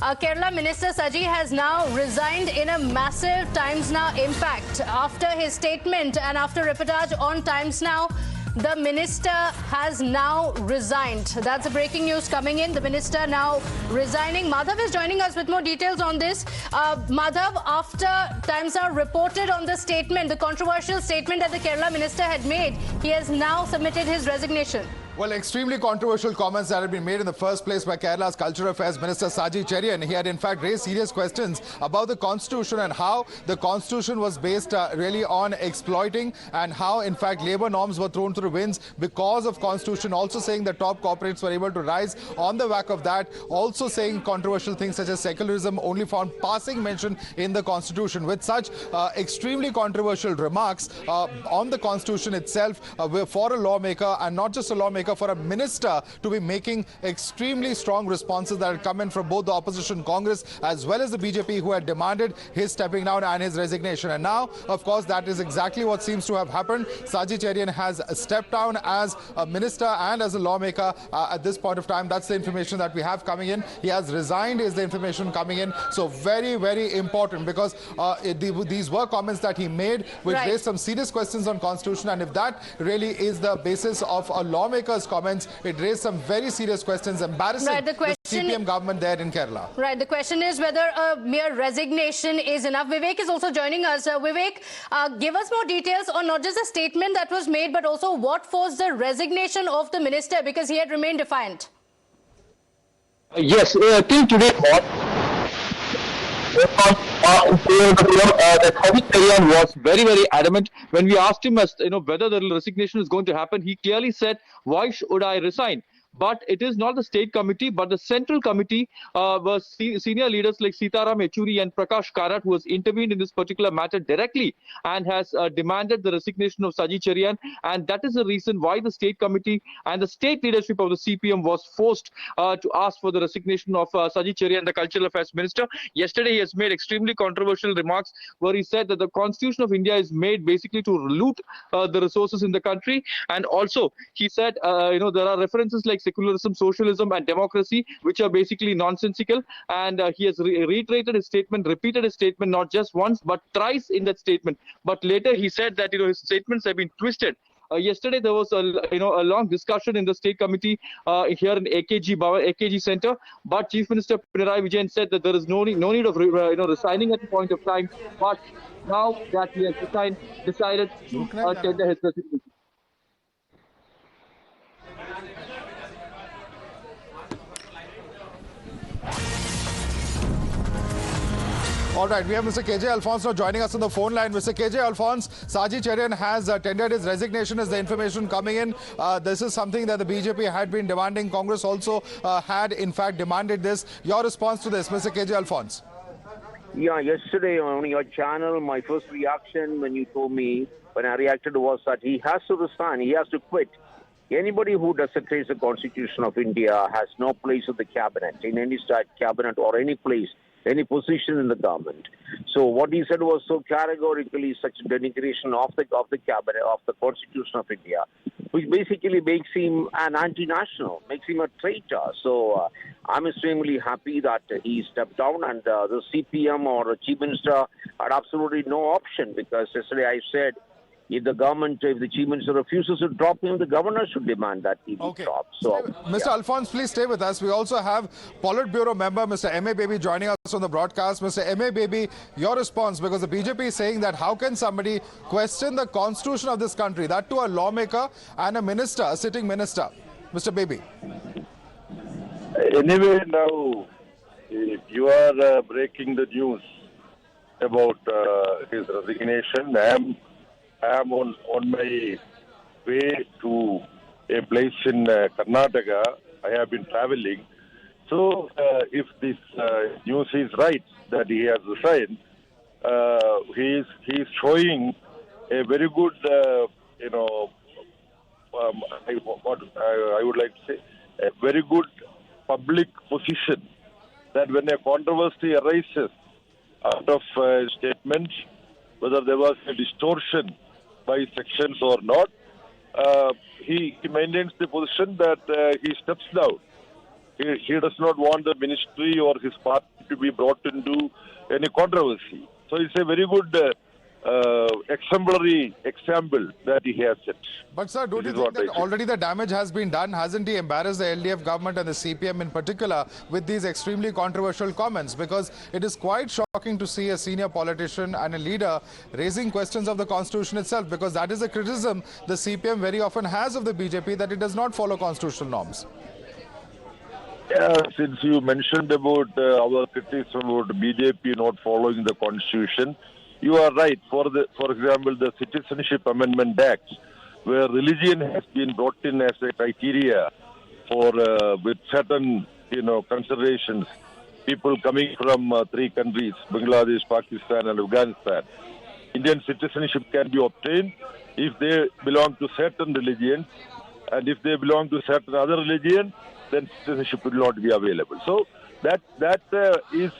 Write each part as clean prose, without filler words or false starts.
Kerala Minister Saji has now resigned in a massive Times Now impact. After his statement and after reportage on Times Now, the minister has now resigned. That's the breaking news coming in. The minister now resigning. Madhav is joining us with more details on this. Madhav, after Times Now reported on the statement, the controversial statement that the Kerala minister had made, he has now submitted his resignation. Well, extremely controversial comments that had been made in the first place by Kerala's Cultural Affairs Minister Saji Cheriyan. He had in fact raised serious questions about the Constitution and how the Constitution was based really on exploiting, and how in fact labour norms were thrown to the winds because of Constitution. Also saying that top corporates were able to rise on the back of that. Also saying controversial things such as secularism only found passing mention in the Constitution. With such extremely controversial remarks on the Constitution itself, for a lawmaker, and not just a lawmaker, for a minister to be making extremely strong responses that had come in from both the opposition Congress as well as the BJP, who had demanded his stepping down and his resignation. And now, of course, that is exactly what seems to have happened. Saji Cheriyan has stepped down as a minister and as a lawmaker at this point of time. That's the information that we have coming in. He has resigned is the information coming in. So very, very important, because these were comments that he made which raised some serious questions on Constitution. And if that really is the basis of a lawmaker's comments, it raised some very serious questions, embarrassing the CPM government there in Kerala. Right. The question is whether a mere resignation is enough. Vivek is also joining us. Vivek, give us more details on not just the statement that was made, but also what forced the resignation of the minister, because he had remained defiant. Yes, till today, that Saji Cheriyan was very, very adamant. When we asked him as whether the resignation is going to happen, he clearly said, "Why should I resign?" But it is not the state committee, but the central committee was senior leaders like Sitaram Yechury and Prakash Karat, who has intervened in this particular matter directly and has demanded the resignation of Saji Cheriyan. And that is the reason why the state committee and the state leadership of the CPM was forced to ask for the resignation of Saji Cheriyan, the Cultural Affairs Minister. Yesterday, he has made extremely controversial remarks where he said that the Constitution of India is made basically to loot the resources in the country. And also, he said, there are references like secularism, socialism and democracy, which are basically nonsensical. And he has reiterated his statement, repeated his statement not just once but thrice in that statement. But later he said that his statements have been twisted. Yesterday there was a long discussion in the state committee here in AKG Center, but Chief Minister Pinarayi Vijayan said that there is no need of resigning at the point of time. But now that he has decided to tender his resignation. All right, we have Mr. KJ Alphonse now joining us on the phone line. Mr. KJ Alphonse, Saji Cheriyan has tendered his resignation as the information coming in. This is something that the BJP had been demanding. Congress also had in fact demanded this. Your response to this, Mr. KJ Alphonse? Yeah, yesterday on your channel, my first reaction when you told me, when I reacted, was that he has to resign, he has to quit. Anybody who doesn't face the Constitution of India has no place in the cabinet, in any state cabinet or any place, any position in the government. So what he said was so categorically such denigration of the cabinet, of the Constitution of India, which basically makes him an anti-national, makes him a traitor. So I'm extremely happy that he stepped down, and the CPM or the Chief Minister had absolutely no option, because yesterday I said, if the Chief Minister refuses to drop him, the governor should demand that he be dropped. So, Mr. Alphonse, please stay with us. We also have Politburo member Mr. M.A. Baby joining us on the broadcast. Mr. M.A. Baby, your response, because the BJP is saying that how can somebody question the Constitution of this country, that to a lawmaker and a minister, a sitting minister. Mr. Baby. Anyway, now, if you are breaking the news about his resignation, I am on my way to a place in Karnataka. I have been traveling. So, if this news is right that he has resigned, he is showing a very good, I would like to say, a very good public position, that when a controversy arises out of a statement, whether there was a distortion by sections or not, he maintains the position that he steps down. He does not want the ministry or his party to be brought into any controversy. So it's a very good exemplary example that he has set. But sir, don't you think that already the damage has been done? Hasn't he embarrassed the LDF government and the CPM in particular with these extremely controversial comments? Because it is quite shocking to see a senior politician and a leader raising questions of the constitution itself, because that is a criticism the CPM very often has of the BJP, that it does not follow constitutional norms. Since you mentioned about our criticism about BJP not following the constitution, you are right. For example, the Citizenship Amendment Act, where religion has been brought in as a criteria for with certain considerations, people coming from 3 countries, Bangladesh, Pakistan, and Afghanistan. Indian citizenship can be obtained if they belong to certain religions, and if they belong to certain other religion, then citizenship will not be available. So that is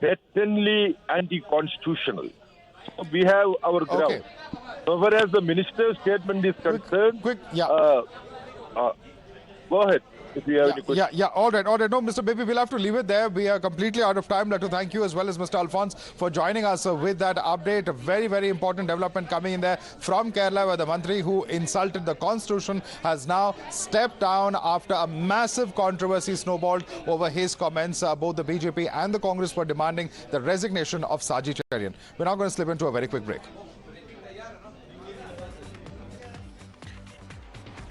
patently anti-constitutional. So we have our ground. Okay. So far as the minister's statement is concerned, go ahead if you have any questions. Yeah, all right. No, Mr. Baby, we'll have to leave it there. We are completely out of time. I'd like to thank you as well as Mr. Alphonse for joining us with that update. A very, very important development coming in there from Kerala, where the Mantri who insulted the constitution has now stepped down after a massive controversy snowballed over his comments. Both the BJP and the Congress were demanding the resignation of Saji Cheriyan. We're now going to slip into a very quick break.